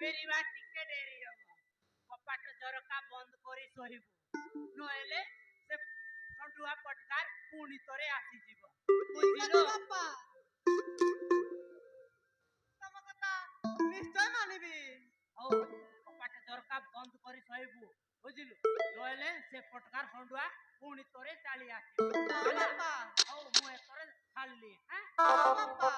ଫେରିବା ଟିକେ ଡେରି ହବ। କପାଟ ଝରକା ବନ୍ଦ କରି ଶୋଇବୁ, ନହେଲେ ସେ ଷଣ୍ଢୁଆ ପଟକାର ପୁଣି ଥରେ ଆସିଯିବ। ବୁଝିଲୁ ବାପା? ତମ କଥା ନିଶ୍ଚୟ ମାନିବି। ହଉ କପାଟ ଝରକା ବନ୍ଦ କରି ଶୋଇବୁ, ବୁଝିଲୁ, ନହେଲେ ସେ ପଟକାର ଷଣ୍ଢୁଆ ପୁଣି ଥରେ ଚାଲି ଆସିବ। ବାପା ହଉ ମୁଁ ଏଥର ଛାଡ଼ିଲି। ବାପା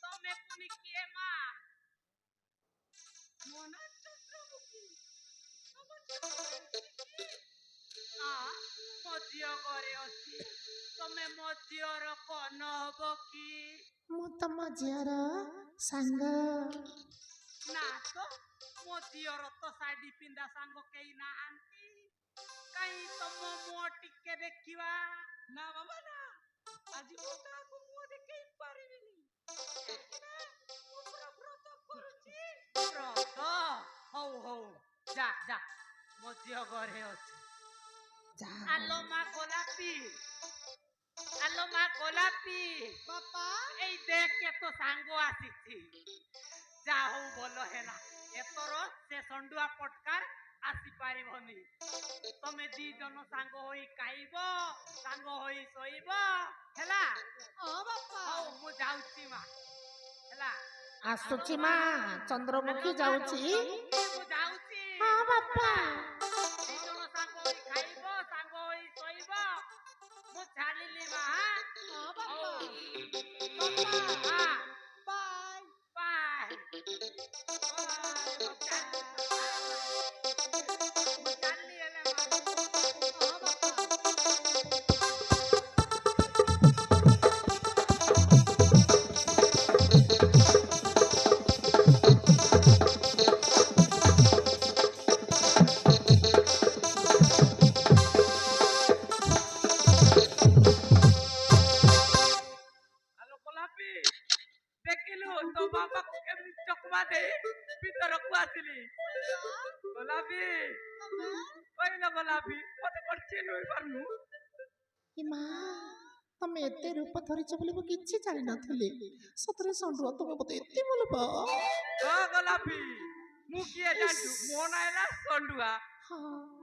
ତମେ ପୁଣି କିଏ ମା? ମୋ ଝିଅ ଘରେ ଅଛି, ତମେ ମୋ ଝିଅର କନ ହବ କି? ମୁଁ ତମ ଝିଅର ସାଙ୍ଗ। ନା ତ, ମୋ ଝିଅର ତ ଶାଢୀ ପିନ୍ଧା ସାଙ୍ଗ କେହି ନାହାନ୍ତି। କାହିଁ ତମ ମୁହଁ ଟିକେ ଦେଖିବା। ନା ବାବା ନା, ଆଜି ମୁଁ କାହାକୁ ମୁହଁ ଦେଖେଇ ପାରିବିନି। ମୁଁ ପୁରା ବ୍ରତ କରୁଛି। ବ୍ରତ? ହଉ ହଉ, ଯା ଯା, ମୋ ଝିଅ ଘରେ ଅଛି। ଆଲୋ ମା ଗୋଲାପୀ, ଆଲୋ ମା ଗୋଲାପୀ, ବାପା ଏଇ ଦେଖ ତ ସାଙ୍ଗ ଆସିଛି। ଯା ହଉ ଭଲ ହେଲା, ଏଥର ସେ ଷଣ୍ଢୁଆ ପଟକାର ଆସିପାରିବନି। ତମେ ଦି ଜଣ ସାଙ୍ଗ ହୋଇ ଖାଇବ, ସାଙ୍ଗ ହୋଇ ଶୋଇବ, ହେଲା? ହଁ ବାପା। ହଉ ମୁଁ ଯାଉଛି ମା, ହେଲା? ଆସୁଛି ମା, ଚନ୍ଦ୍ରମୁଖୀ ଯାଉଛି। ମୁଁ ଯାଉଛି। ହଁ ବାପା। ଦି ଜଣ ସାଙ୍ଗ ହୋଇ ଖାଇବ, ସାଙ୍ଗ ହୋଇ ଶୋଇବ। ମୁଁ ଛାଡ଼ିଲି ମା। ହଁ ବାପା। ବାପା ବାଏ ବାଏ। ମୁଁ ଚାଲିଲି ହେଲେ ମା। ହଁ ବାପା। ଆଲୋ ଗୋଲାପୀ, ଦେଖିଲୁ ତୋ ବାପାକୁ କେମିତି ଚକମା ଦେଇ ଭିତରକୁ ଆସିଲି। ଗୋଲାପୀ, କହିଲ ଗୋଲାପୀ, ମତେ କଣ ଚିହ୍ନି ପାରୁନୁ? ଏ ମା, ତମେ ଏତେ ରୂପ ଧରିଛ ବୋଲି ମୁଁ କିଛି ଜାଣିନଥିଲି। ସତରେ ଷଣ୍ଢୁଆ, ତମେ ମତେ ଏତେ ଭଲ ପାଅ? ହଁ ଗୋଲାପୀ, ମୁଁ କିଏ ଜାଣିଛୁ? ମୋ ନାଁ ହେଲା ଷଣ୍ଢୁଆ। ହଁ।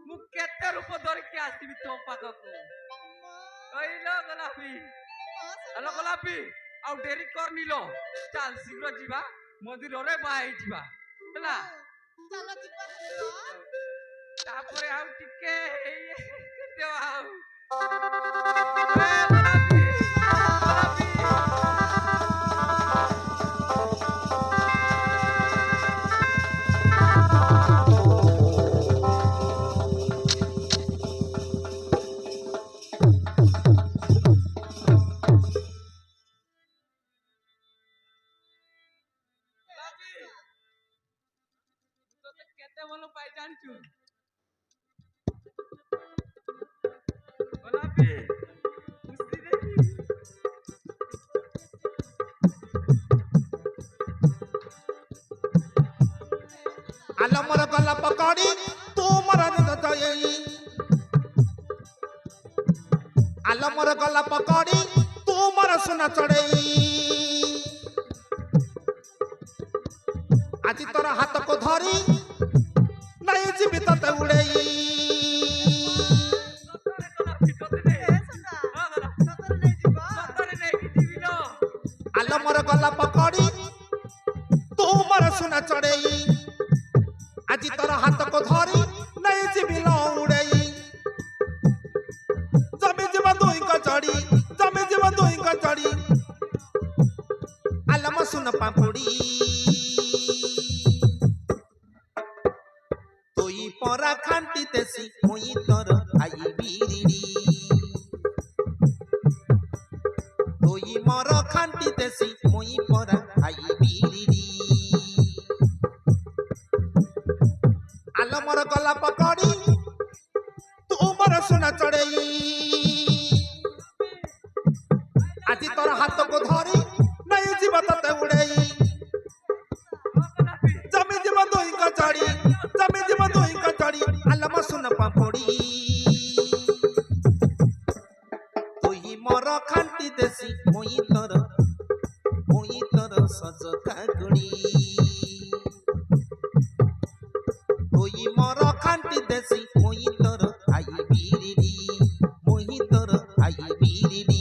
ମୁଁ କେତେ ରୂପ ଧରିକି ଆସିବି ତୋ ପାଖକୁ, କହିଲ ଗୋଲାପୀ? ହ୍ୟାଲୋ ଗୋଲାପୀ, ଆଉ ଡେରି କରନିଲ, ଚାଲ ଶୀଘ୍ର ଯିବା, ମନ୍ଦିରରେ ବାହା ହେଇଯିବା, ହେଲା? ଚାଲ ଯିବା। ତାପରେ ଆଉ ଟିକେ ଆଉ କେତେ ଭଲ ପାଇ ଜାଣିଛୁ? ଗୋଲାପୀ, ଖୁସି ଦେବି। ଆଲ ମୋର ଗଲା ପକଡ଼ି, ତୁ ମୋର ଜୟୀ। ଆଲ ମୋର ଗଲା ପକଡ଼ି, ତୁ ମୋର ସୁନା ଚଢ଼େଇ। ଆଜି ତୋର ହାତକୁ ଧରି ନାଇଁ ଯିବି ତତେ ଉଡ଼େଇ। ଆଲ ମୋର ଗଲା ପକଡ଼ି, ତୁ ମୋର ସୁନା ଚଢ଼େଇ। ଆଜି ତୋର ହାତକୁ ଧରି ନାଇଁ ଯିବି ଲ ଉଡ଼େଇ। ଜମି ଯିବ ଦୁଇଙ୍କ ଚଢ଼ି, ଜମି ଯିବ ଦୁଇଙ୍କ ଚଢ଼ି। ଆଲ ମୋ ସୁନ ପାମ୍ପୁଡ଼ି, তোই পরা খান্তিতেছি মুই তোর আই বিরিড়ি। তোই মর খান্তিতেছি মুই পরা আই বিরিড়ি। गला पकड़ी तू मोर सुना चढ़ई आज तोर हाथ को धरी नहीं जीव तते उड़ई जमी जीव दुई का चढ़ी जमी जीव दुई का चढ़ी आलम सुन पापड़ी तू ही मोर खांटी देसी मुई तोर सज काकुड़ी तू ही मोर खांटी देसी मुई तोर आई बीरिडी मुई तोर आई बीरिडी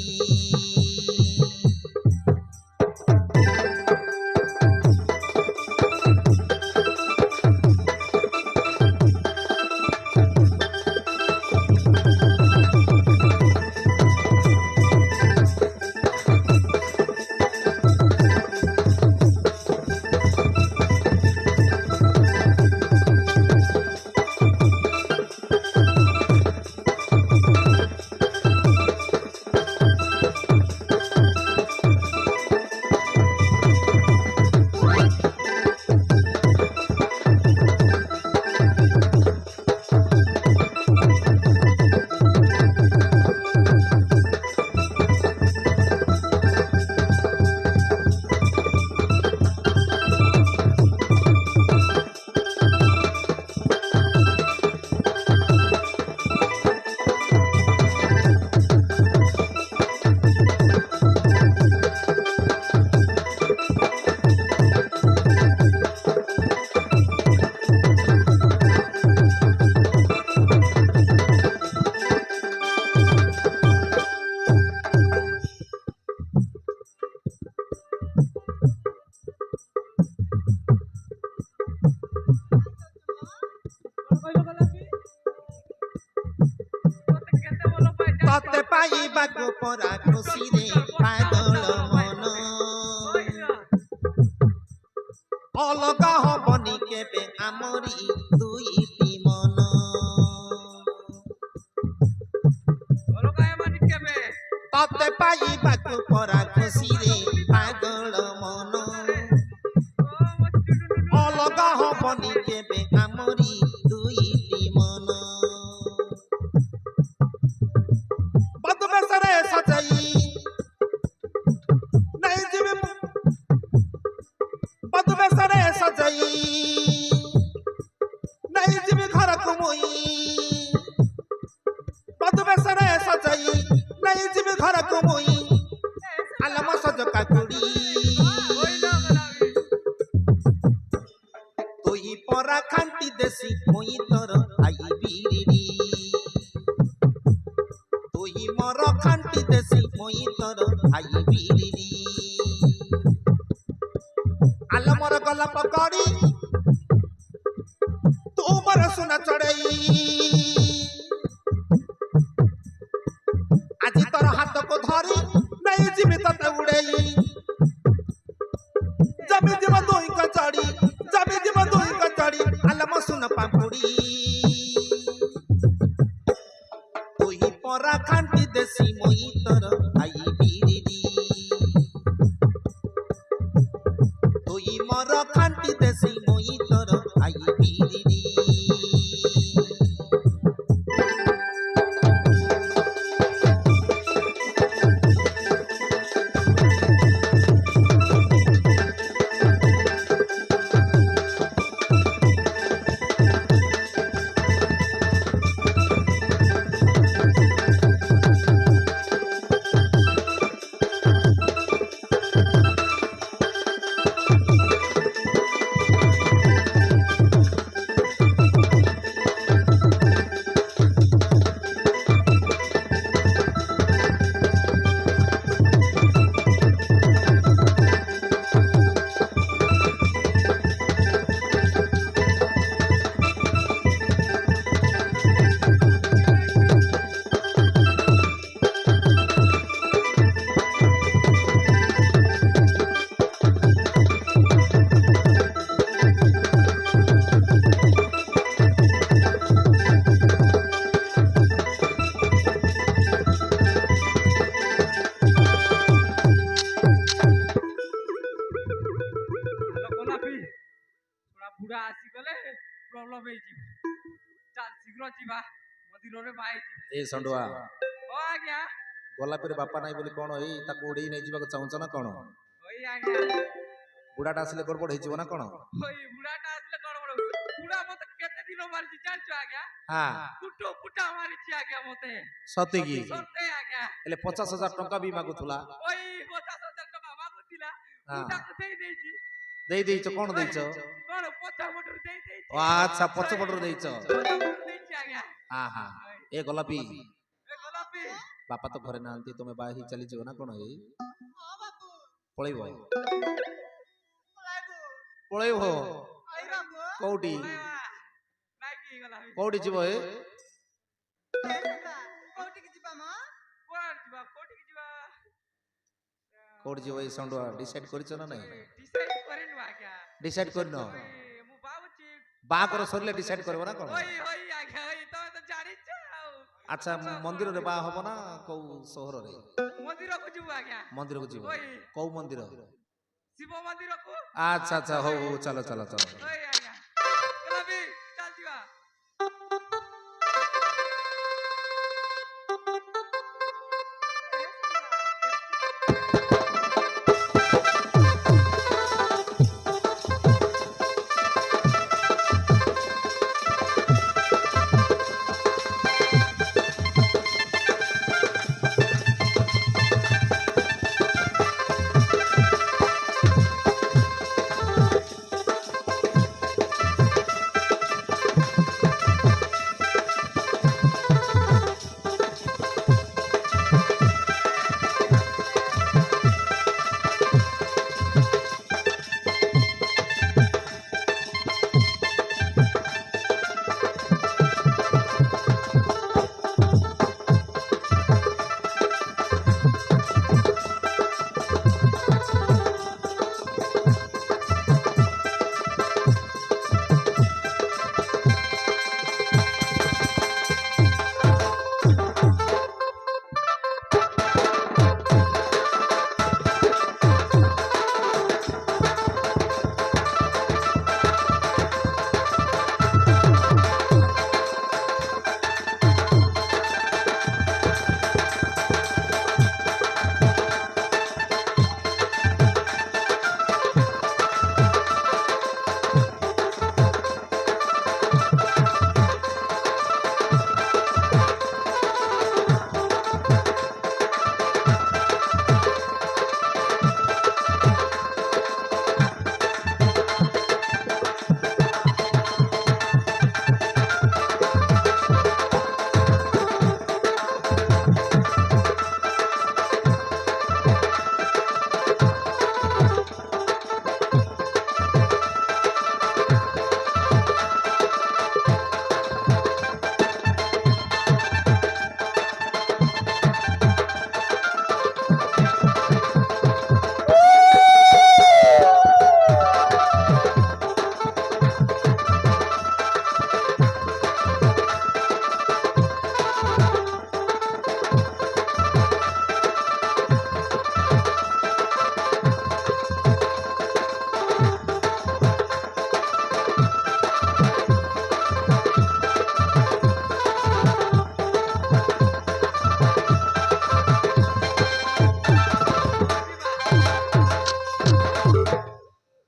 तते पाइबाको परा खुसी रे पागल मन अलगा हबनी केबे आमरी दुईटी मन तते पाइबाको परा खुसी रे पागल मन अलगा हबनी केबे आमरी दुईटी मन बदबसरे सजाई नहीं जीवे बदबसरे सजाई नहीं जीवे घर कुमुई बदबसरे सजाई नहीं जीवे घर कुमुई आलम सज काकुड़ी तोई परा खांटी देसी मुई तोर आई बीरिडी तोई मोर खांटी देसी मुई तोर आई बीरिडी आल मोर गला पकड़ी तू मोर सुना चढ़ई आज तोर हाथ को धरी नहीं जीवी तते उड़ई जमी जीव दुई का चढ़ी जमी जीव दुई का चढ़ी आलम सुन पापुड़ी परा खांटी देसी मुई तोर आई बीरिडी तोई मोर खांटी देसी मुई तोर आई बीरिडी ବୁଢା ଆସିଗଲେ ପ୍ରୋବ୍ଲେମ ହେଇଯିବ। ଚାଲ ଶୀଘ୍ର ଯିବା ମନ୍ଦିରରେ ବାହାଇଛି ଏ ସଣ୍ଡୁଆ ଓ ଆଜ୍ଞା ଗୋଲାପୀର ବାପା ନାହିଁ ବୋଲି କଣ ଏଇ ତାକୁ ଉଡେଇ ନେଇଯିବାକୁ ଚାହୁଁଛ ନା କଣ? ଓଇ ଆଜ୍ଞା ବୁଢାଟା ଆସିଲେ ଗଡବଡ ହେଇଯିବ ନା କଣ? ଓଇ ବୁଢାଟା ଆସିଲେ ଗଡବଡ ବୁଢା ମତେ କେତେ ଦିନ ମାରିଛି ଜାଣିଛ ଆଜ୍ଞା ହଁ କୁଟୁ କୁଟା ମାରିଛି ଆଜ୍ଞା ମତେ ସତିକି ସତେ ଆଜ୍ଞା ହେଲେ 50,000 ଟଙ୍କା ବି ମାଗୁଥିଲା। ଓଇ 50,000 ଟଙ୍କା ମାଗୁଥିଲା ମୁଁ ତାକୁ ଦେଇ ଦେଇଛି ଦେଇ ଦେଇଛ କଣ ଦେଇଛ? କଣ ପଛ ପଟରୁ ଦେଇ ଦେଇଛି ଆଚ୍ଛା ପଛପଟରୁ ଦେଇଛ। ଦେଇଛି ଆଜ୍ଞା ଆହା ଏ ଗୋଲାପୀ ଏ ଗୋଲାପୀ ବାପା ତ ଘରେ ନାହାନ୍ତି ତମେ ବାହା ହେଇ ଚାଲିଯିବ ନା କଣ? ଏଇ ହଁ ବାବୁ ପଳେଇବ ପଳାଇବୁ ପଳେଇବ ଆଇ ବାବୁ କୋଉଠି ପଳାଇବା ନାଇକି ଗୋଲାପୀ କୋଉଠି ଯିବ ଏ? କୋଉଠିକି ଯିବା ମ କୁଆଡେ ଯିବା କୋଉଠିକି ଯିବା କୋଉଠି ଯିବ ଏଇ ସଣ୍ଡୁଆ ଡିସାଇଡ କରିଛ ନା ନାଇଁ? ଡିସାଇଡ କରିନୁ ଆଜ୍ଞା ଡିସାଇଡ କରିନ? ମୁଁ ଭାବୁଛି ବାହାଘର ସରିଲେ ଡିସାଇଡ କରିବ ନା କଣ? ଓଇ ଓଇ ଆଜ୍ଞା ଓଇ ତମେ ତ ଜାଣିଛ ଆଉ ଆଚ୍ଛା ମନ୍ଦିରରେ ବାହା ହବ ନା କୋଉ ସହରରେ? ମନ୍ଦିରକୁ ଯିବୁ ଆଜ୍ଞା ମନ୍ଦିରକୁ ଯିବ ଓଇ କୋଉ ମନ୍ଦିର? ଶିବ ମନ୍ଦିରକୁ ଆଚ୍ଛା ଆଚ୍ଛା ହଉ ହଉ ଚାଲ ଚାଲ ଚାଲ। ଓଇ ଆଜ୍ଞା ଗୋଲାପୀ ଚାଲ ଯିବା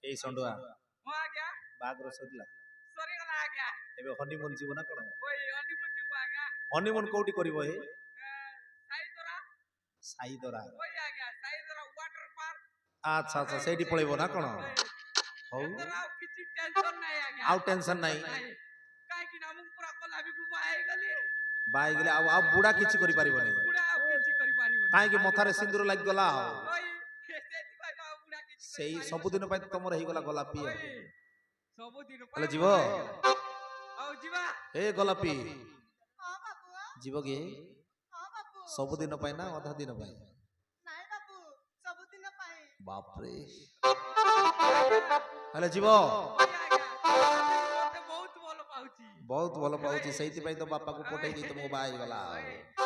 ଏଇ ସଣ୍ଡୁଆ ହଁ ଆଜ୍ଞା ବାହାଘର ସରିଲା ସରିଗଲା ଆଜ୍ଞା ଏବେ ହନିମୁନ ଯିବ ନା କଣ? ଓଇ ହନିମୁନ ଯିବୁ ଆଜ୍ଞା ହନିମୁନ କୋଉଠି କରିବ ଏ? ସାଇଦରା ସାଇଦରା ଓଇ ଆଜ୍ଞା ସାଇଦରା ୱାଟର ପାର୍କ ଆଚ୍ଛା ଆଚ୍ଛା ସେଇଠି ପଳେଇବ ନା କଣ? ହଉ ଏଥର ଆଉ କିଛି ଟେନସନ ନାହିଁ ଆଜ୍ଞା ଆଉ ଟେନସନ ନାହିଁ କାହିଁକି ନା ମୁଁ ପୁରା ଗୋଲାପୀକୁ ବାହା ହେଇଗଲି ବାହା ହେଇଗଲେ ଆଉ ଆଉ ବୁଢା କିଛି କରିପାରିବନି ବୁଢା ଆଉ କିଛି କରିପାରିବନି କାହିଁକି ମଥାରେ ସିନ୍ଦୁର ଲାଗିଗଲା ଆଉ ଓଇ ସେଥିପାଇଁ ଆଉ ବୁଢା କିଛି ସେଇ କରିପାରିବନି। ସବୁଦିନ ପାଇଁ ତମର ହେଇଗଲା ଗୋଲାପୀ ଆଉ। ଓଇ ସବୁଦିନ ହେଲେ ପାଇଁ ଯିବ? ମୋର ହେଇଗଲା। ଆଉ ଯିବା ଏ ଗୋଲାପୀ ହଁ ବାବୁ ଯିବ କି? ହଁ ବାବୁ ସବୁଦିନ ପାଇଁ ନା ଅଧା ଦିନ ପାଇଁ? ନାଇଁ ବାବୁ ସବୁଦିନ ପାଇଁ ବାପରେ ହେଲେ ଯିବ? ଓଇ ଆଜ୍ଞା ମତେ ବହୁତ ଭଲ ପାଉଛି ବହୁତ ଭଲ ପାଉଛି ସେଇଥିପାଇଁ ତ ବାପାକୁ ପଠେଇ ଦେଇ ତମକୁ ବାହା ହେଇଗଲା ଆଉ।